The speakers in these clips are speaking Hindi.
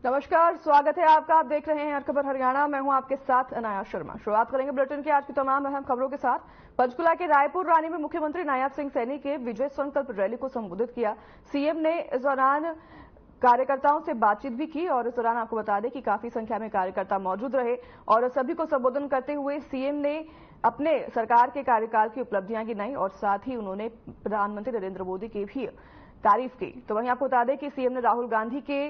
नमस्कार, स्वागत है आपका। आप देख रहे हैं हर खबर हरियाणा। मैं हूं आपके साथ अनाया शर्मा। शुरुआत करेंगे बुलेटिन की आज की तमाम अहम खबरों के साथ। पंचकुला के रायपुर रानी में मुख्यमंत्री नायब सिंह सैनी के विजय संकल्प रैली को संबोधित किया। सीएम ने इस दौरान कार्यकर्ताओं से बातचीत भी की और इस दौरान आपको बता दें कि काफी संख्या में कार्यकर्ता मौजूद रहे और सभी को संबोधन करते हुए सीएम ने अपने सरकार के कार्यकाल की उपलब्धियां गिनाई और साथ ही उन्होंने प्रधानमंत्री नरेंद्र मोदी की भी तारीफ की। तो वहीं आपको बता दें कि सीएम ने राहुल गांधी के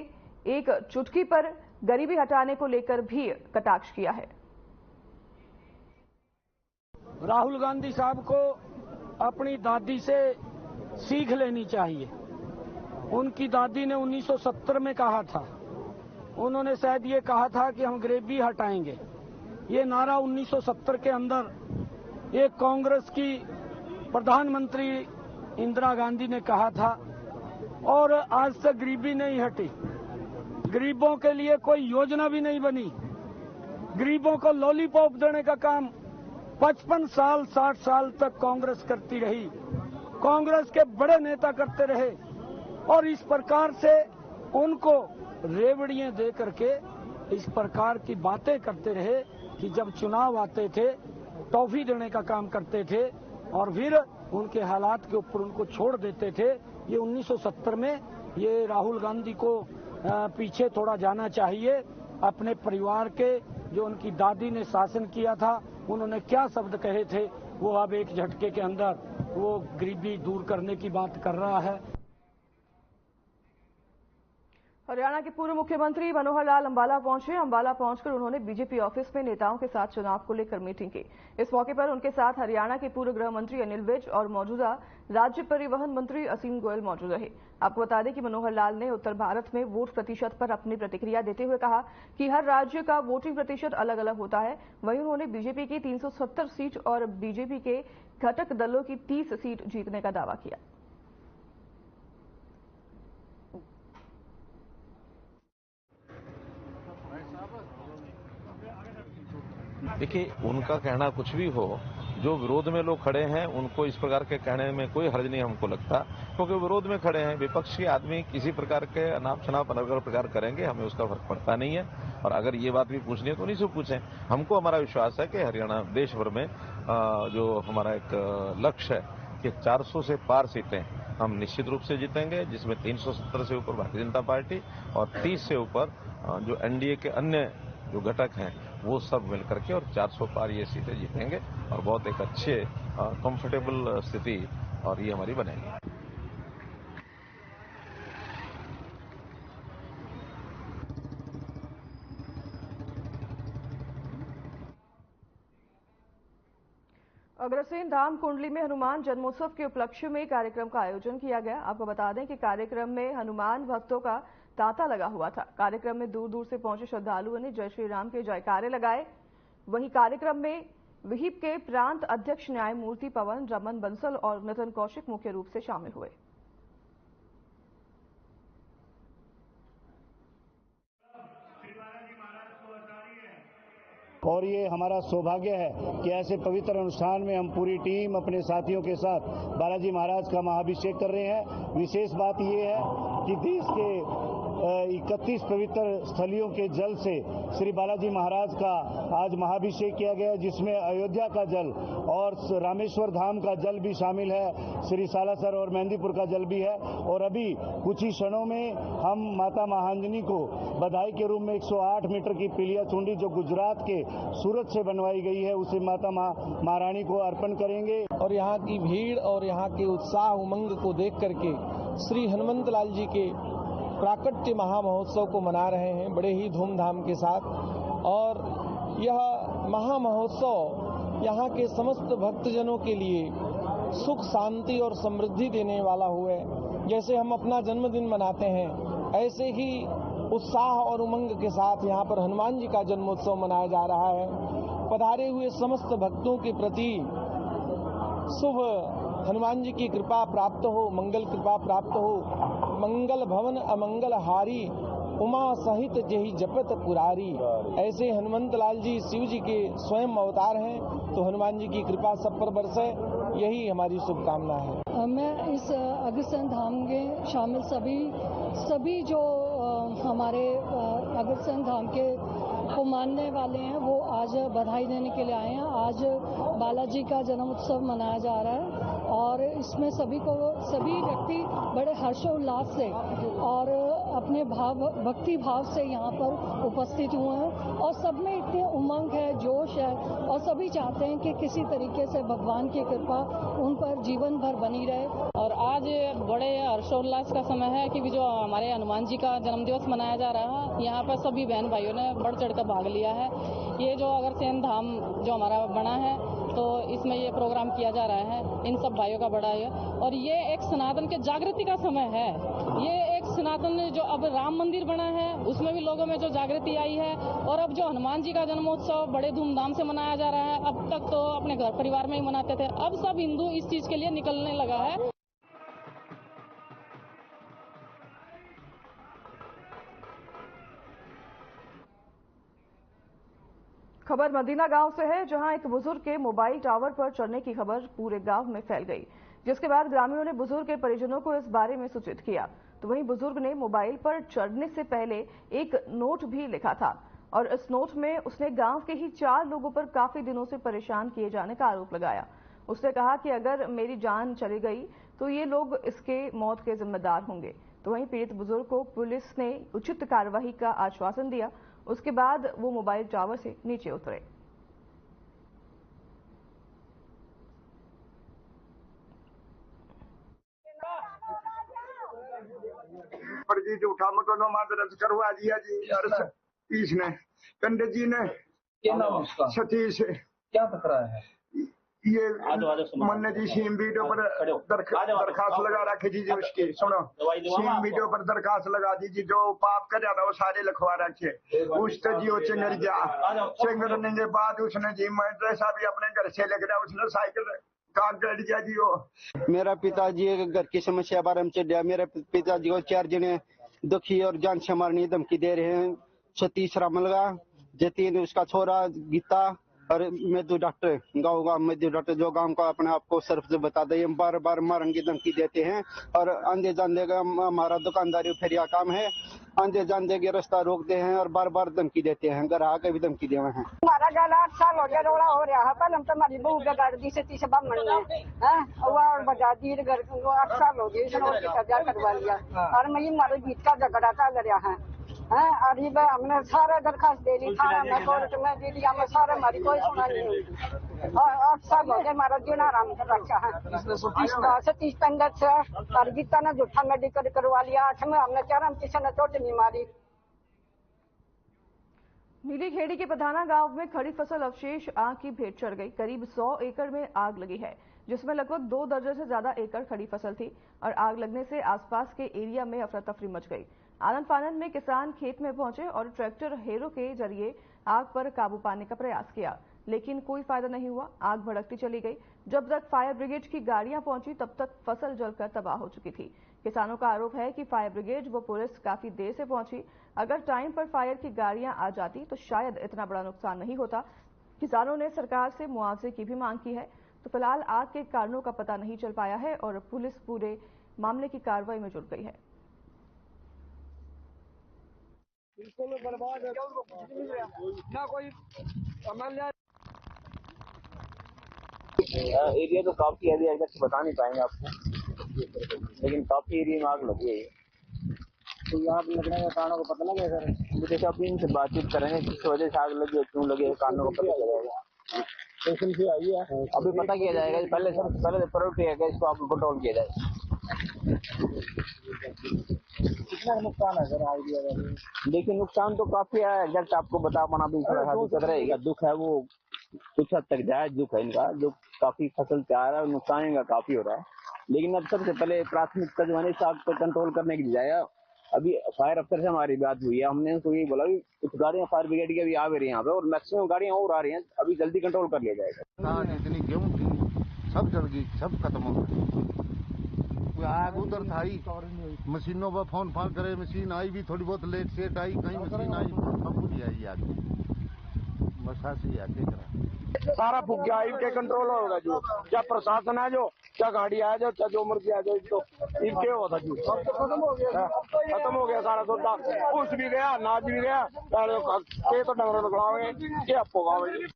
एक चुटकी पर गरीबी हटाने को लेकर भी कटाक्ष किया है। राहुल गांधी साहब को अपनी दादी से सीख लेनी चाहिए। उनकी दादी ने 1970 में कहा था, उन्होंने शायद ये कहा था कि हम गरीबी हटाएंगे। ये नारा 1970 के अंदर एक कांग्रेस की प्रधानमंत्री इंदिरा गांधी ने कहा था और आज तक गरीबी नहीं हटी। गरीबों के लिए कोई योजना भी नहीं बनी। गरीबों को लॉलीपॉप देने का काम 55 साल 60 साल तक कांग्रेस करती रही। कांग्रेस के बड़े नेता करते रहे और इस प्रकार से उनको रेवड़ियां दे करके इस प्रकार की बातें करते रहे कि जब चुनाव आते थे टॉफी देने का काम करते थे और फिर उनके हालात के ऊपर उनको छोड़ देते थे। ये 1970 में ये राहुल गांधी को पीछे थोड़ा जाना चाहिए। अपने परिवार के जो उनकी दादी ने शासन किया था, उन्होंने क्या शब्द कहे थे, वो अब एक झटके के अंदर वो गरीबी दूर करने की बात कर रहा है। हरियाणा के पूर्व मुख्यमंत्री मनोहर लाल अंबाला पहुंचे। अंबाला पहुंचकर उन्होंने बीजेपी ऑफिस में नेताओं के साथ चुनाव को लेकर मीटिंग की। इस मौके पर उनके साथ हरियाणा के पूर्व गृह मंत्री अनिल विज और मौजूदा राज्य परिवहन मंत्री असीम गोयल मौजूद रहे। आपको बता दें कि मनोहर लाल ने उत्तर भारत में वोट प्रतिशत पर अपनी प्रतिक्रिया देते हुए कहा कि हर राज्य का वोटिंग प्रतिशत अलग अलग होता है। वहीं उन्होंने बीजेपी की 370 सीट और बीजेपी के घटक दलों की 30 सीट जीतने का दावा किया। देखिए, उनका कहना कुछ भी हो, जो विरोध में लोग खड़े हैं उनको इस प्रकार के कहने में कोई हर्ज नहीं हमको लगता, क्योंकि विरोध में खड़े हैं। विपक्ष के आदमी किसी प्रकार के अनाप शनाप अलग अलग प्रकार करेंगे, हमें उसका फर्क पड़ता नहीं है। और अगर ये बात भी पूछनी है तो उन्हीं से पूछें। हमको हमारा विश्वास है कि हरियाणा देश भर में जो हमारा एक लक्ष्य है कि 400 से पार सीटें हम निश्चित रूप से जीतेंगे, जिसमें 370 से ऊपर भारतीय जनता पार्टी और 30 से ऊपर जो एनडीए के अन्य जो घटक हैं वो सब मिलकर के और 400 पार ये सीटें जीतेंगे और बहुत एक अच्छे कंफर्टेबल स्थिति और ये हमारी बनेगी। अग्रसेन धाम कुंडली में हनुमान जन्मोत्सव के उपलक्ष्य में कार्यक्रम का आयोजन किया गया। आपको बता दें कि कार्यक्रम में हनुमान भक्तों का तांता लगा हुआ था। कार्यक्रम में दूर दूर से पहुंचे श्रद्धालुओं ने जय श्री राम के जयकारे लगाए। वहीं कार्यक्रम में विहिप के प्रांत अध्यक्ष न्यायमूर्ति पवन रमन बंसल और नितिन कौशिक मुख्य रूप से शामिल हुए। और ये हमारा सौभाग्य है कि ऐसे पवित्र अनुष्ठान में हम पूरी टीम अपने साथियों के साथ बालाजी महाराज का महाअभिषेक कर रहे हैं। विशेष बात ये है कि देश के 31 पवित्र स्थलियों के जल से श्री बालाजी महाराज का आज महाअभिषेक किया गया, जिसमें अयोध्या का जल और रामेश्वर धाम का जल भी शामिल है, श्री सालासर और मेहंदीपुर का जल भी है। और अभी कुछ ही क्षणों में हम माता महांजनी को बधाई के रूप में 108 मीटर की पीलिया चुंडी जो गुजरात के सूरत से बनवाई गई है, उसे माता महारानी को अर्पण करेंगे। और यहाँ की भीड़ और यहाँ के उत्साह उमंग को देख करके श्री हनुमंत लाल जी के प्राकट्य महामहोत्सव को मना रहे हैं बड़े ही धूमधाम के साथ। और यह महामहोत्सव यहाँ के समस्त भक्तजनों के लिए सुख शांति और समृद्धि देने वाला हुए। जैसे हम अपना जन्मदिन मनाते हैं, ऐसे ही उत्साह और उमंग के साथ यहाँ पर हनुमान जी का जन्मोत्सव मनाया जा रहा है। पधारे हुए समस्त भक्तों के प्रति शुभ हनुमान जी की कृपा प्राप्त हो, मंगल कृपा प्राप्त हो। मंगल भवन अमंगल हारी, उमा सहित जही जपत पुरारी। ऐसे हनुमंत लाल जी शिव जी के स्वयं अवतार हैं, तो हनुमान जी की कृपा सब पर बरसे, यही हमारी शुभकामना है। मैं इस अग्रसेन धाम के शामिल सभी जो हमारे अग्रसेन धाम के को मानने वाले हैं वो आज बधाई देने के लिए आए हैं। आज बालाजी का जन्म उत्सव मनाया जा रहा है और इसमें सभी व्यक्ति बड़े हर्षोल्लास से और अपने भक्ति भाव से यहाँ पर उपस्थित हुए हैं और सब में इतनी उमंग है, जोश है और सभी चाहते हैं कि किसी तरीके से भगवान की कृपा उन पर जीवन भर बनी रहे। और आज बड़े हर्षोल्लास का समय है कि जो हमारे हनुमान जी का जन्मदिवस मनाया जा रहा है, यहाँ पर सभी बहन भाइयों ने बढ़ चढ़ कर भाग लिया है। ये जो अग्रसेन धाम जो हमारा बना है तो इसमें ये प्रोग्राम किया जा रहा है, इन सब भाइयों का बड़ा है और ये एक सनातन के जागृति का समय है। ये एक सनातन जो अब राम मंदिर बना है उसमें भी लोगों में जो जागृति आई है और अब जो हनुमान जी का जन्मोत्सव बड़े धूमधाम से मनाया जा रहा है। अब तक तो अपने घर परिवार में ही मनाते थे, अब सब हिंदू इस चीज के लिए निकलने लगा है। खबर मदीना गांव से है, जहां एक बुजुर्ग के मोबाइल टावर पर चढ़ने की खबर पूरे गांव में फैल गई, जिसके बाद ग्रामीणों ने बुजुर्ग के परिजनों को इस बारे में सूचित किया। तो वहीं बुजुर्ग ने मोबाइल पर चढ़ने से पहले एक नोट भी लिखा था और इस नोट में उसने गांव के ही 4 लोगों पर काफी दिनों से परेशान किए जाने का आरोप लगाया। उसने कहा कि अगर मेरी जान चली गई तो ये लोग इसके मौत के जिम्मेदार होंगे। तो वहीं पीड़ित बुजुर्ग को पुलिस ने उचित कार्रवाई का आश्वासन दिया। उसके बाद वो मोबाइल टावर से नीचे उतरे। जी झूठा मटोनो मादरस करवा दिया जी और सतीश ने, पंडित जी ने। क्या नाम उसका? सतीश। क्या तकरार है? ये मन्ने जी सीम वीडियो पर दरखास्त लगा रखी जी उसकी। सुनो, सीम वीडियो पर दरखास्त लगा दी जी, जो पाप कर रहा था वो सारे लिखवा रखे। उससे जी उसे मिल गया। करने के बाद उसने जी मैं ड्रेसा भी अपने घर से लेकर गया, उसने साइकिल काम कर दिया जी। वो मेरा पिताजी घर की समस्या बारे में चढ़िया। मेरे पिताजी को 4 जने दुखी और जान से मारने की धमकी दे रहे हैं। सतीश रामलगा, जतीन उसका छोरा गीता और मेदू डॉक्टर, गाँव मेदू डॉक्टर जो गांव का अपने आप को सर्फ से बताते हैं। बार बार मारने की धमकी देते हैं और आंधे जाने का हमारा दुकानदारी फेरिया काम है। आंधे जाने के रास्ता रोकते हैं और बार बार धमकी देते हैं। घर आके भी धमकी दे हैं। हमारा गला 8 साल हो गया रोड़ा हो रहा है। पहले हम तो हमारी बहू बिगाड़ दी से 30 बामन ने और बजा दी। घर 8 साल हो गए, इसने करवा लिया और मैं हमारे गीत का झगड़ा का गया है। अभी हमने सारे दरखास्त दे दी, थाना में, कोर्ट में दे दिया, हमें सारे हमारी कोई सुनाई नहीं हुई। और 8 साल हो गए हमारा जीना आराम कर रखा है। सतीश पंडित से और गीता ने झूठा मेडिकल करवा लिया। 8 में हमने 4 में किसी ने चोट नहीं मारी। नीलीखेड़ी के पधाना गांव में खड़ी फसल अवशेष आग की भेंट चढ़ गई। करीब 100 एकड़ में आग लगी है, जिसमें लगभग 2 दर्जन से ज्यादा एकड़ खड़ी फसल थी और आग लगने से आसपास के एरिया में अफरा तफरी मच गई। आनंद फानंद में किसान खेत में पहुंचे और ट्रैक्टर हेरो के जरिए आग पर काबू पाने का प्रयास किया, लेकिन कोई फायदा नहीं हुआ। आग भड़कती चली गई। जब तक फायर ब्रिगेड की गाड़ियां पहुंची तब तक फसल जलकर तबाह हो चुकी थी। किसानों का आरोप है कि फायर ब्रिगेड व पुलिस काफी देर से पहुंची। अगर टाइम पर फायर की गाड़ियां आ जाती तो शायद इतना बड़ा नुकसान नहीं होता। किसानों ने सरकार से मुआवजे की भी मांग की है। तो फिलहाल आग के कारणों का पता नहीं चल पाया है और पुलिस पूरे मामले की कार्रवाई में जुट गई है। एरिया तो काफी एरिया बता नहीं पाएंगे आपको, लेकिन काफी एरिया में आग लगी है। तो आग लगने के कारणों को पता लगे सर? जैसे अभी इनसे बातचीत करेंगे किस वजह से आग लगी है, क्यों लगी है, कारणों को पता चलेगा। अभी पता किया जाएगा। पहले प्रायोरिटी है कि इसको आपको कंट्रोल किया जाए। कितना नुकसान है सर आइडिया? देखिए नुकसान तो काफी है, एग्जैक्ट आपको बता पाना भी थोड़ा सा दिक्कत रहेगा। दुख है वो कुछ हद तक जायज दुख है इनका, जो काफी फसल तैयार है, नुकसान इनका काफी हो रहा है। लेकिन अब सबसे पहले प्राथमिकता जो है इस आग को कंट्रोल करने की बजाय, अभी फायर अफसर से हमारी बात हुई है, हमने उनको ये बोला कुछ गाड़ियां फायर ब्रिगेड की अभी आ रही है यहाँ पे और मैक्सिमम गाड़ियां और आ रही हैं, अभी जल्दी कंट्रोल कर लिया जाएगा। इतनी गेहूं थी, सब जल गई, सब खत्म हो गई। आग उधर था ही, मशीनों पर फोन करे, मशीन आई भी थोड़ी बहुत लेट सेट आई, कहीं मशीन आई पूरी आई आग। बस ऐसे ही आके करा सारा फुक गया, इनके कंट्रोल होगा। जो क्या प्रशासन है जो क्या गाड़ी आ जाए चाहे जो मर्जी आ जाए, तो इनके होता जी खत्म हो गया सारा सौदा, कुछ भी गया नाच भी गया, तो डंगर लगावे क्या आपको गावे।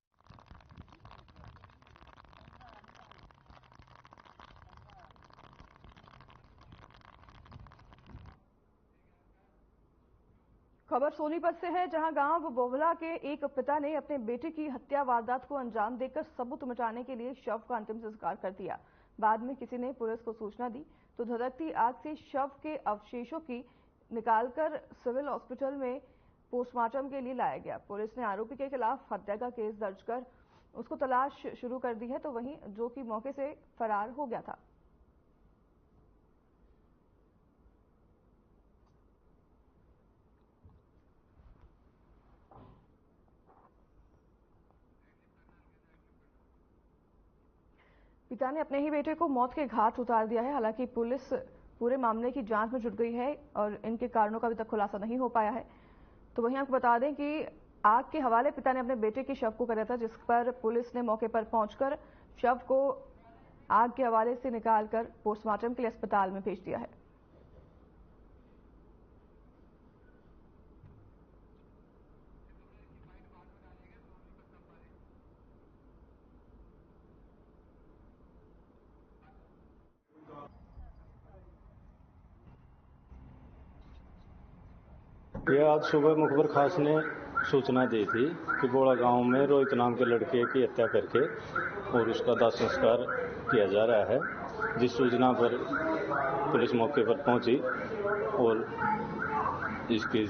खबर सोनीपत से है, जहां गांव बोहला के एक पिता ने अपने बेटे की हत्या वारदात को अंजाम देकर सबूत मिटाने के लिए शव का अंतिम संस्कार कर दिया। बाद में किसी ने पुलिस को सूचना दी तो धधकती आग से शव के अवशेषों की निकालकर सिविल हॉस्पिटल में पोस्टमार्टम के लिए लाया गया। पुलिस ने आरोपी के खिलाफ हत्या का केस दर्ज कर उसको तलाश शुरू कर दी है, तो वहीं जो कि मौके से फरार हो गया था। पिता ने अपने ही बेटे को मौत के घाट उतार दिया है। हालांकि पुलिस पूरे मामले की जांच में जुट गई है और इनके कारणों का अभी तक खुलासा नहीं हो पाया है। तो वहीं आपको बता दें कि आग के हवाले पिता ने अपने बेटे के शव को कराया था, जिस पर पुलिस ने मौके पर पहुंचकर शव को आग के हवाले से निकालकर पोस्टमार्टम के लिए अस्पताल में भेज दिया है। ये आज सुबह मुखबिर खास ने सूचना दी थी कि बोड़ा गांव में रोहित नाम के लड़के की हत्या करके और उसका दाह संस्कार किया जा रहा है। जिस सूचना पर पुलिस मौके पर पहुंची और इसकी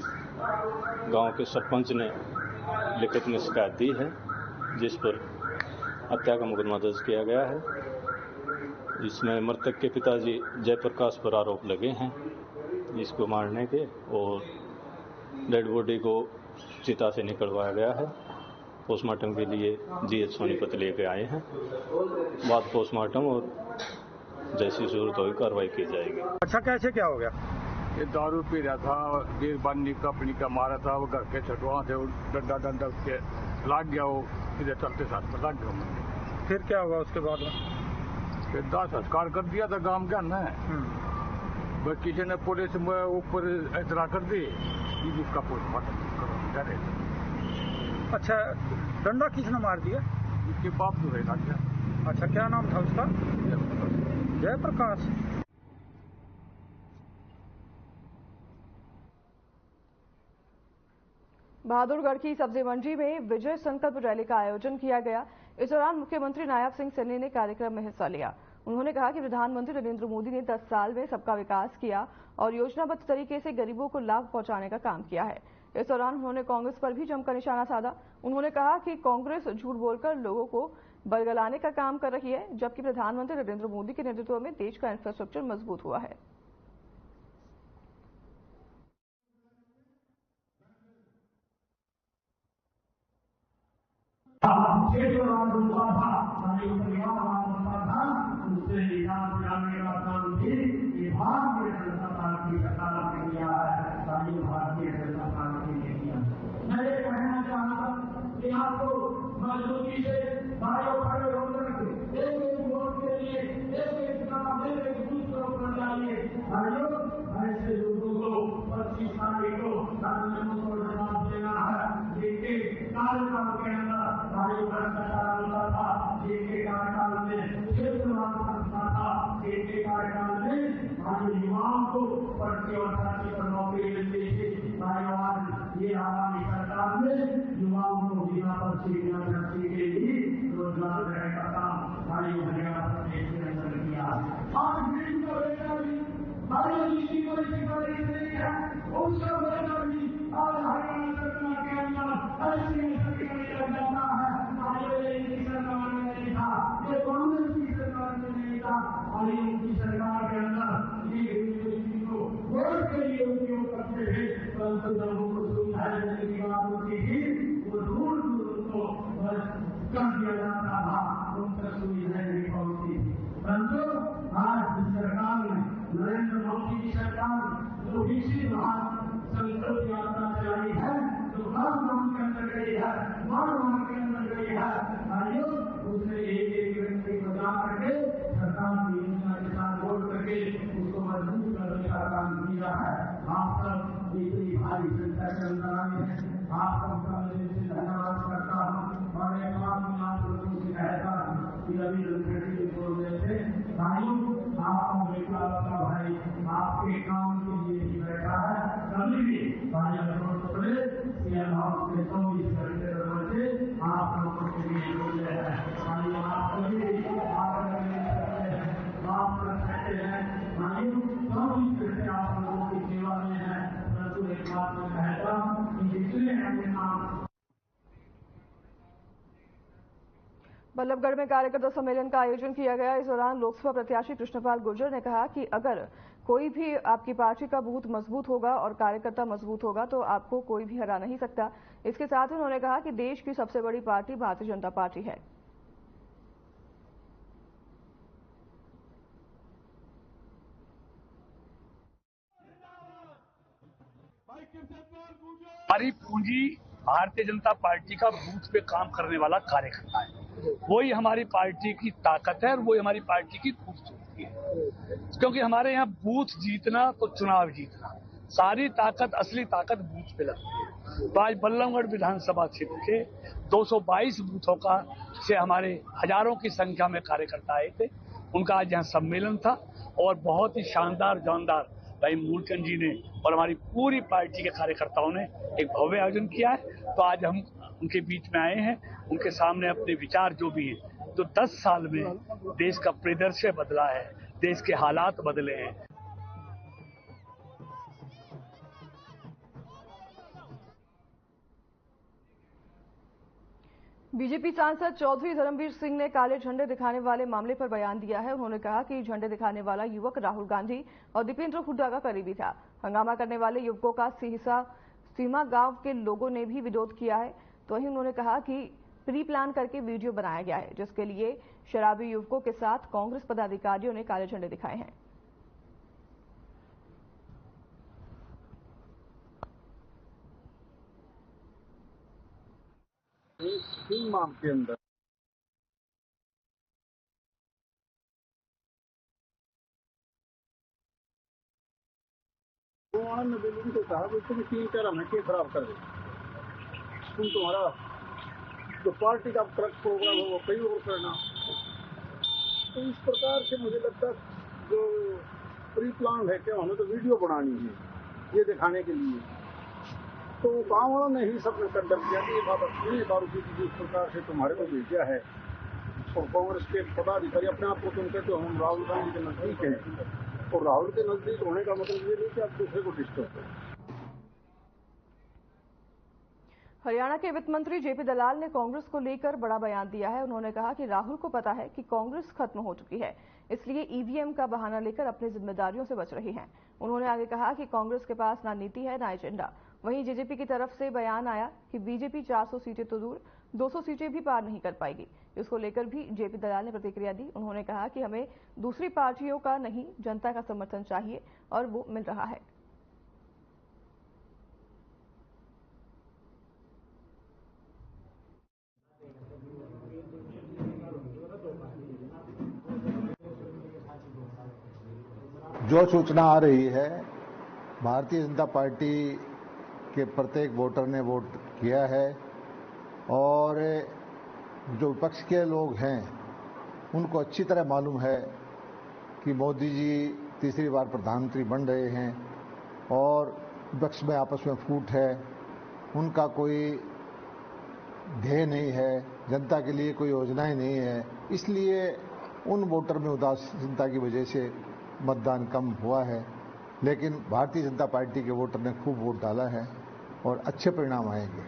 गांव के सरपंच ने लिखित में शिकायत दी है, जिस पर हत्या का मुकदमा दर्ज किया गया है। इसमें मृतक के पिताजी जयप्रकाश पर आरोप लगे हैं इसको मारने के, और डेड बॉडी को चिता से निकलवाया गया है। पोस्टमार्टम के लिए जीएच सोनीपत लेके आए हैं। बाद पोस्टमार्टम और जैसी जरूरत होगी कार्रवाई की जाएगी। अच्छा, कैसे क्या हो गया? ये दारू पी रहा था, देर बानी का मारा था, वो घर के छठवा थे, डंडा डंडा के लाग गया, वो इधर चलते साथ पर लाग गया। फिर क्या हुआ उसके बाद में? फिर दाह संस्कार कर दिया था गांव के अंदर। किसी ने पुलिस में ऊपर इतला कर दी, उसका पोस्टमार्टम करे। अच्छा, डंडा किसने मार दिया? उसके बाप जो है लाग गया। अच्छा, क्या नाम था उसका? जयप्रकाश। बहादुरगढ़ की सब्जी मंडी में विजय संकल्प रैली का आयोजन किया गया। इस दौरान मुख्यमंत्री नायब सिंह सैनी ने कार्यक्रम में हिस्सा लिया। उन्होंने कहा कि प्रधानमंत्री नरेंद्र मोदी ने 10 साल में सबका विकास किया और योजनाबद्ध तरीके से गरीबों को लाभ पहुंचाने का काम किया है। इस दौरान उन्होंने कांग्रेस पर भी जमकर निशाना साधा। उन्होंने कहा कि कांग्रेस झूठ बोलकर लोगों को बरगलाने का काम कर रही है, जबकि प्रधानमंत्री नरेंद्र मोदी के नेतृत्व में देश का इंफ्रास्ट्रक्चर मजबूत हुआ है। भारतीय जनता पार्टी ने किया। मैं ये कहना चाहता हूं कि आपको मजबूती से भाइयों खड़े होकर एक एक वोट के लिए एक काम एक दूसरे पर डालिए। भाइयों, ऐसे लोगों को 25 तारीख को कानूनों को जवाब देना है। जिनके कार्यकाल के अंदर भाइयों भ्रष्टाचार होता था, जिनके कार्यकाल में क्षेत्रवाद बनता था, जिनके कार्यकाल में भाई युवाओं को पर्ची और छाती पर नौकरी मिलती थी। ये हमारी सरकार ने युवाओं को बिना पर्ची बिना छाती के लिए रोजगार देने का काम भाई हरियाणा प्रदेश के अंदर किया। आज गरीब का बेटा भी भाई जिसकी कोई सिफारिश नहीं है, उसका बेटा भी आज हरियाणा सरकार के अंदर ऐसी सरकारी लग जाता है। ये इनकी सरकार में नहीं था, ये कांग्रेस की सरकार में नहीं था, और इनकी सरकार के अंदर ये को वोट के लिए उपयोग करते हैं, परंतु लोगों को सुविधाएं देने की बात होती थी, वो दूर दूर उनको कर दिया जाता था, उन तक सुविधाएं नहीं पहुंचती थी। परंतु आज सरकार ने, नरेंद्र मोदी की सरकार जो इसी संकल्प यात्रा चलाई है, जो गांव के अंदर गई है, मानव के अंदर गई है, भाइयों, उसने एक एक व्यक्ति को जा करके सरकार की योजना के साथ वोट करके उसको मजबूत करने का काम किया है। आप सब इतनी भारी संख्या के अंदर आए हैं, आप सबका मैं दिल से धन्यवाद करता हूँ। और एक बात मैं आप लोगों से कहता हूँ कि अभी लंकेटी बोल रहे थे, भाइयों आपका बेटा आपका भाई आपके काम के लिए ही बैठा है। कभी भी भाई जरूरत पड़े सीएम हाउस के 24 घंटे दरवाजे आप लोगों के लिए खुले हैं। भाई आप कभी भी आकर मिल सकते हैं, बात कर सकते हैं। भाइयों 24 घंटे आप लोगों की सेवा में है। परंतु एक बात मैं कहता हूँ कि जितने अपने नाम बल्लभगढ़ में कार्यकर्ता सम्मेलन का आयोजन किया गया। इस दौरान लोकसभा प्रत्याशी कृष्णपाल गुर्जर ने कहा कि अगर कोई भी आपकी पार्टी का बूथ मजबूत होगा और कार्यकर्ता मजबूत होगा तो आपको कोई भी हरा नहीं सकता। इसके साथ ही उन्होंने कहा कि देश की सबसे बड़ी पार्टी भारतीय जनता पार्टी है। हमारी पूंजी भारतीय जनता पार्टी का बूथ पे काम करने वाला कार्यकर्ता है। वही हमारी पार्टी की ताकत है और वही हमारी पार्टी की खूबसूरती है। क्योंकि हमारे यहाँ बूथ जीतना तो चुनाव जीतना, सारी ताकत असली ताकत बूथ पे लगती है। तो आज बल्लभगढ़ विधानसभा क्षेत्र के 222 बूथों का से हमारे हजारों की संख्या में कार्यकर्ता आए थे। उनका आज यहाँ सम्मेलन था और बहुत ही शानदार जानदार भाई मूलचंद जी ने और हमारी पूरी पार्टी के कार्यकर्ताओं ने एक भव्य आयोजन किया है। तो आज हम उनके बीच में आए हैं, उनके सामने अपने विचार जो भी हैं, जो 10 साल में देश का परिदृश्य बदला है, देश के हालात बदले हैं। बीजेपी सांसद चौधरी धर्मवीर सिंह ने काले झंडे दिखाने वाले मामले पर बयान दिया है। उन्होंने कहा कि झंडे दिखाने वाला युवक राहुल गांधी और दीपेंद्र हुड्डा का करीबी था। हंगामा करने वाले युवकों का सीमा गांव के लोगों ने भी विरोध किया है। तो वहीं उन्होंने कहा कि प्री प्लान करके वीडियो बनाया गया है, जिसके लिए शराबी युवकों के साथ कांग्रेस पदाधिकारियों ने काले झंडे दिखाए हैं। माम के अंदर उनको कहा कि तुम 3-4 महीने खराब कर दे, तुम तुम्हारा जो पार्टी का ट्रक प्रोग्राम हो वो कहीं और करना। तो इस प्रकार से मुझे लगता जो प्री प्लान है कि हमें तो वीडियो बनानी है ये दिखाने के लिए। तो गाँव वालों ने ही सबने कंडम किया कि ये बात अपनी दारू की जिस प्रकार से तुम्हारे को भेजा है। और कांग्रेस के पदाधिकारी अपने आप को तुम कहते हो हम राहुल गांधी के नजदीक हैं, और राहुल के नजदीक होने का मतलब ये नहीं कि आप दूसरे को डिस्टर्ब करें। हरियाणा के वित्त मंत्री जेपी दलाल ने कांग्रेस को लेकर बड़ा बयान दिया है। उन्होंने कहा कि राहुल को पता है कि कांग्रेस खत्म हो चुकी है, इसलिए ईवीएम का बहाना लेकर अपनी जिम्मेदारियों से बच रही है। उन्होंने आगे कहा कि कांग्रेस के पास ना नीति है ना एजेंडा। वहीं जेजेपी की तरफ से बयान आया कि बीजेपी 400 सीटें तो दूर 200 सीटें भी पार नहीं कर पाएगी। इसको लेकर भी जेपी दलाल ने प्रतिक्रिया दी। उन्होंने कहा कि हमें दूसरी पार्टियों का नहीं, जनता का समर्थन चाहिए और वो मिल रहा है। जो सूचना आ रही है, भारतीय जनता पार्टी के प्रत्येक वोटर ने वोट किया है और जो विपक्ष के लोग हैं उनको अच्छी तरह मालूम है कि मोदी जी तीसरी बार प्रधानमंत्री बन रहे हैं और विपक्ष में आपस में फूट है। उनका कोई ध्येय नहीं है, जनता के लिए कोई योजनाएं नहीं है, इसलिए उन वोटर में उदासीनता की वजह से मतदान कम हुआ है। लेकिन भारतीय जनता पार्टी के वोटर ने खूब वोट डाला है और अच्छे परिणाम आएंगे।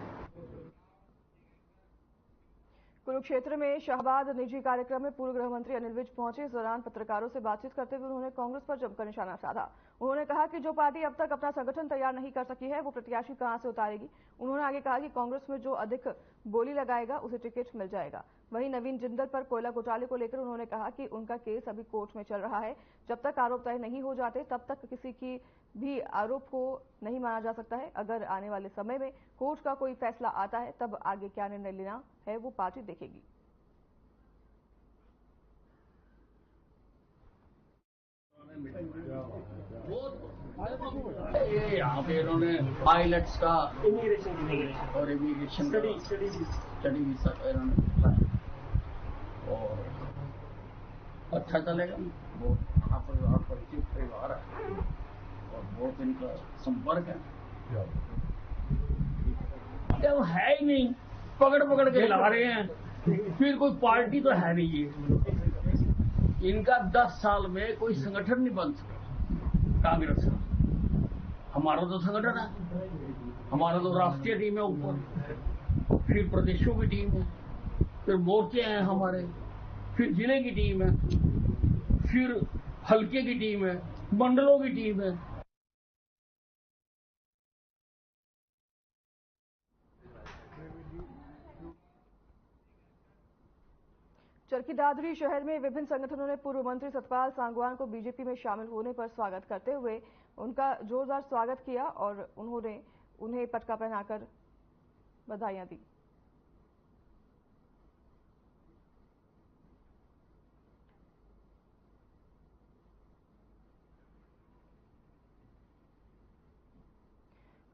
कुरुक्षेत्र में शाहबाद निजी कार्यक्रम में पूर्व गृह मंत्री अनिल विज पहुंचे। इस दौरान पत्रकारों से बातचीत करते हुए उन्होंने कांग्रेस पर जमकर निशाना साधा। उन्होंने कहा कि जो पार्टी अब तक अपना संगठन तैयार नहीं कर सकी है वो प्रत्याशी कहां से उतारेगी। उन्होंने आगे कहा कि कांग्रेस में जो अधिक बोली लगाएगा उसे टिकट मिल जाएगा। वहीं नवीन जिंदल पर कोयला घोटाले को लेकर उन्होंने कहा कि उनका केस अभी कोर्ट में चल रहा है, जब तक आरोप तय नहीं हो जाते तब तक किसी की भी आरोप को नहीं माना जा सकता है। अगर आने वाले समय में कोर्ट का कोई फैसला आता है तब आगे क्या निर्णय लेना है वो पार्टी देखेगी। ये यहाँ पे इन्होंने पायलट्स का और इमिग्रेशन स्टडी वीसा का इन्होंने और अच्छा चलेगा। वो यहाँ परिवार परिचित परिवार है और बहुत इनका संपर्क है। जब है ही नहीं, पकड़ पकड़ के ला रहे हैं, फिर कोई पार्टी तो है नहीं ये। इनका 10 साल में कोई संगठन नहीं बन सका कांग्रेस का। हमारा तो संगठन है, हमारा तो राष्ट्रीय टीम है ऊपर, फिर प्रदेशों की टीम है, फिर मोर्चे हैं हमारे, फिर जिले की टीम है, फिर हल्के की टीम है, मंडलों की टीम है। चरखी दादरी शहर में विभिन्न संगठनों ने पूर्व मंत्री सतपाल सांगवान को बीजेपी में शामिल होने पर स्वागत करते हुए उनका जोरदार स्वागत किया और उन्होंने उन्हें पटका पहनाकर बधाइयां दी।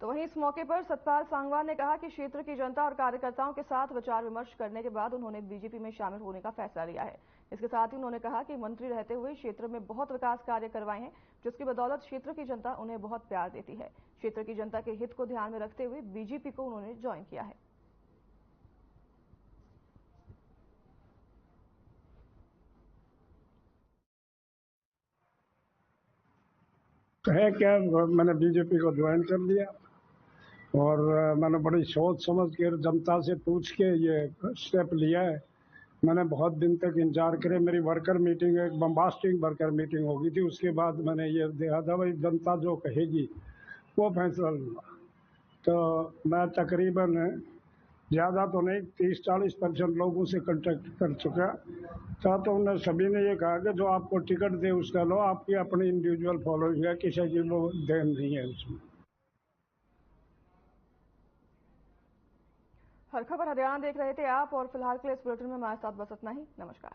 तो वहीं इस मौके पर सतपाल सांगवान ने कहा कि क्षेत्र की जनता और कार्यकर्ताओं के साथ विचार विमर्श करने के बाद उन्होंने बीजेपी में शामिल होने का फैसला लिया है। इसके साथ ही उन्होंने कहा कि मंत्री रहते हुए क्षेत्र में बहुत विकास कार्य करवाए हैं, जिसकी बदौलत क्षेत्र की जनता उन्हें बहुत प्यार देती है। क्षेत्र की जनता के हित को ध्यान में रखते हुए बीजेपी को उन्होंने ज्वाइन किया है। कहे क्या, मैंने बीजेपी को ज्वाइन कर लिया और मैंने बड़ी सोच समझ कर जनता से पूछ के ये स्टेप लिया है। मैंने बहुत दिन तक इंतजार करे, मेरी वर्कर मीटिंग, एक बम्बास्टिक वर्कर मीटिंग होगी थी, उसके बाद मैंने ये देखा था भाई जनता जो कहेगी वो फैसला लूँगा। तो मैं तकरीबन ज़्यादा तो नहीं 30-40% लोगों से कांटेक्ट कर चुका था। तो उन्हें सभी ने ये कहा कि जो आपको टिकट दे उसका लो, आपकी अपनी इंडिविजुअल फॉलोइंग है, किसी की वो देन नहीं है उसमें। हर खबर हरियाणा देख रहे थे आप और फिलहाल के लिए इस बुलेटिन में हमारे साथ बस इतना ही। नमस्कार।